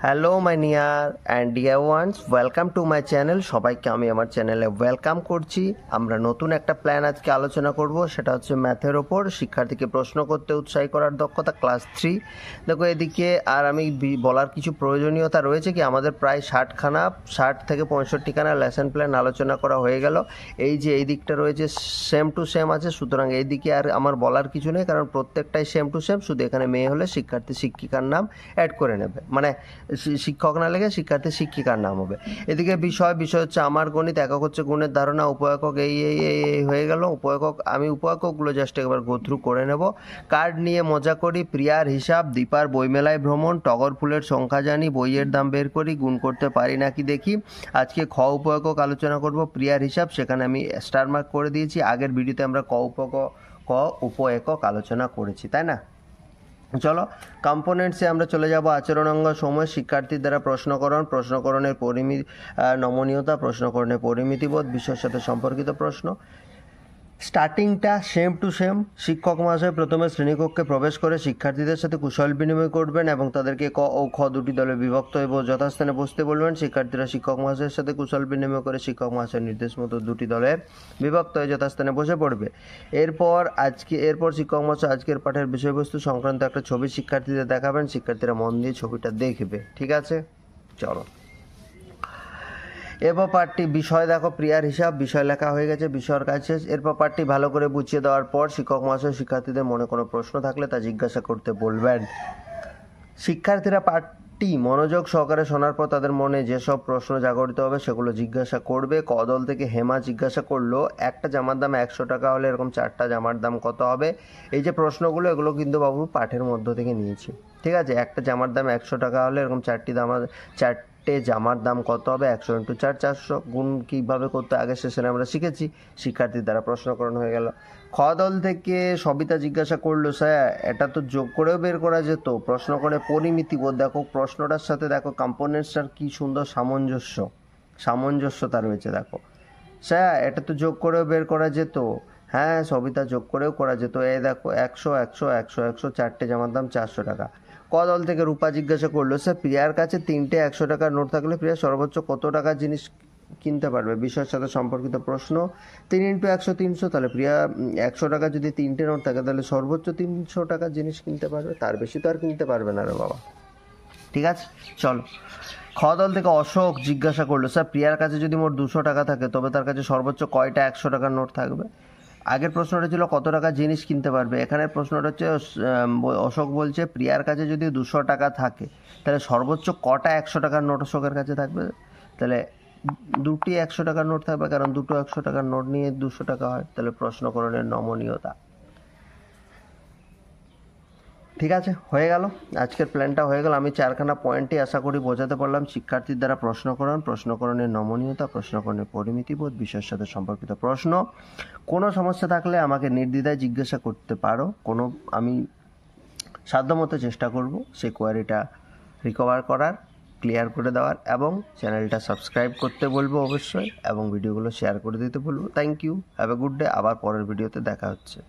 Hello my near and deer once, welcome to my channel. সবাইকে আমি আমার চ্যানেলে ওয়েলকাম করছি। আমরা নতুন একটা প্ল্যান আজকে আলোচনা করব, সেটা হচ্ছে ম্যাথের ওপর শিক্ষার্থীকে প্রশ্ন করতে উৎসাহী করার দক্ষতা ক্লাস 3। দেখো এদিকে আর আমি বলার কিছু প্রয়োজনীয়তা রয়েছে কি, আমাদের প্রায় 60 থেকে 65খানা লেসন প্ল্যান আলোচনা করা হয়ে গেল। এই যে এই দিকটা রয়েছে সেম টু সেম আছে, সুতরাং এই দিকে আর আমার বলার কিছু নেই, কারণ প্রত্যেকটাই সেম টু সেম। শুধু এখানে মেয়ে হলে শিক্ষার্থী শিক্ষিকার নাম অ্যাড করে নেবে, মানে শিক্ষক না লেগে শিক্ষার্থী শিক্ষিকার নাম হবে। এদিকে বিষয় হচ্ছে আমার গণিত, একক হচ্ছে গুণের ধারণা, উপএকক এই এই এই এই হয়ে গেল। আমি উপএককগুলো জাস্ট একবার গো থ্রু করে নেব। কার্ড নিয়ে মজা করি, প্রিয়ার হিসাব, দীপার বইমেলায় ভ্রমণ, টগর ফুলের সংখ্যা জানি, বইয়ের দাম বের করি, গুণ করতে পারি নাকি দেখি। আজকে খ উপএকক আলোচনা করব, প্রিয়ার হিসাব, সেখানে আমি স্টার মার্ক করে দিয়েছি। আগের ভিডিওতে আমরা ক উপএকক আলোচনা করেছি, তাই না? চলো কম্পোনেন্টসে আমরা চলে যাব। আচরণাঙ্গ সময়, শিক্ষার্থীর দ্বারা প্রশ্নকরণের নমনীয়তা, প্রশ্নকরণের পরিমিতিবোধ, বিষয়ের সাথে সম্পর্কিত প্রশ্ন। স্টার্টিংটা সেম টু সেম। শিক্ষক মহাশয় প্রথমে শ্রেণীকক্ষে প্রবেশ করে শিক্ষার্থীদের সাথে কুশল বিনিময় করবেন এবং তাদেরকে ক ও খ দুটি দলে বিভক্ত এবং যথাস্থানে বসতে বলবেন। শিক্ষার্থীরা শিক্ষক মহাশয়ের সাথে কুশল বিনিময় করে শিক্ষক মহাশয়ের নির্দেশ মতো দুটি দলে বিভক্ত হয়ে যথাস্থানে বসে পড়বে। এরপর শিক্ষক মহাশয় আজকের পাঠের বিষয়বস্তু সংক্রান্ত একটা ছবি শিক্ষার্থীদের দেখাবেন। শিক্ষার্থীরা মন দিয়ে ছবিটা দেখবে, ঠিক আছে? চলো এরপর পার্টটি বিষয় দেখো, প্রিয়ার হিসাব, বিষয় লেখা হয়ে গেছে, বিষয়ের কাজ শেষ। এরপর পার্টটি ভালো করে বুঝিয়ে দেওয়ার পর শিক্ষক মহাশয় শিক্ষার্থীদের মনে কোনো প্রশ্ন থাকলে তা জিজ্ঞাসা করতে বলবেন। শিক্ষার্থীরা পাঠটি মনোযোগ সহকারে শোনার পর তাদের মনে যেসব প্রশ্ন জাগরিত হবে সেগুলো জিজ্ঞাসা করবে। কদল থেকে হেমা জিজ্ঞাসা করলো, একটা জামার দাম 100 টাকা হলে এরকম 4টা জামার দাম কত হবে? এই যে প্রশ্নগুলো, এগুলো কিন্তু বাবু পাঠের মধ্য থেকে নিয়েছি, ঠিক আছে? একটা জামার দাম 100 টাকা হলে এরকম 4টে জামার দাম কত হবে? 100 × 4 400। গুণ কীভাবে করতে আগে সেশনে আমরা শিখেছি। শিক্ষার্থীর দ্বারা প্রশ্নকরণ হয়ে গেল। খ দল থেকে সবিতা জিজ্ঞাসা করলো, স্যার এটা তো যোগ করেও বের করা যেত। প্রশ্ন করে পরিমিতি বোধ, দেখো প্রশ্নটার সাথে দেখো কম্পোনেন্টসটার কি সুন্দর সামঞ্জস্যতা রয়েছে। দেখো স্যার এটা তো যোগ করেও বের করা যেত। হ্যাঁ সবিতা, যোগ করেও করা যেত। এই দেখো 100 100 100 100, 4টে জামার দাম 400 টাকা। ক দল থেকে রূপা জিজ্ঞাসা করলো, স্যার প্রিয়ার কাছে 3টে 100 টাকার নোট থাকলে প্রিয়া সর্বোচ্চ কত টাকার জিনিস কিনতে পারবে? বিষয়ের সাথে সম্পর্কিত প্রশ্ন। 3 × 100 300, তাহলে প্রিয়া 100 টাকা যদি 3টে নোট থাকে তাহলে সর্বোচ্চ 300 টাকার জিনিস কিনতে পারবে, তার বেশি তো আর কিনতে পারবে না রে বাবা, ঠিক আছে? চলো খ দল থেকে অশোক জিজ্ঞাসা করলো, স্যার প্রিয়ার কাছে যদি মোট 200 টাকা থাকে তবে তার কাছে সর্বোচ্চ কয়টা 100 টাকার নোট থাকবে? আগের প্রশ্নটা ছিল কত টাকা জিনিস কিনতে পারবে, এখানের প্রশ্নটা হচ্ছে অশোক বলছে প্রিয়ার কাছে যদি 200 টাকা থাকে তাহলে সর্বোচ্চ কটা 100 টাকার নোট অশোকের কাছে থাকবে? তাহলে দুটি 100 টাকার নোট থাকবে, কারণ দুটো 100 টাকার নোট নিয়ে 200 টাকা হয়। তাহলে প্রশ্নকরণের নমনীয়তা, ঠিক আছে? হয়ে গেল, আজকের প্ল্যানটা হয়ে গেল। আমি 4খানা পয়েন্টই আশা করি বোঝাতে পারলাম। শিক্ষার্থীর দ্বারা প্রশ্নকরণের নমনীয়তা, প্রশ্নকরণের পরিমিতিবোধ, বিষয়ের সাথে সম্পর্কিত প্রশ্ন। কোনো সমস্যা থাকলে আমাকে নির্দ্বিধায় জিজ্ঞাসা করতে পারো। আমি সাধ্যমতো চেষ্টা করব সেই কোয়ারিটা রিকভার করার, ক্লিয়ার করে দেওয়ার, এবং চ্যানেলটা সাবস্ক্রাইব করতে বলবো অবশ্যই, এবং ভিডিওগুলো শেয়ার করে দিতে বলবো। Thank you, have a good day. আবার পরের ভিডিওতে দেখা হচ্ছে।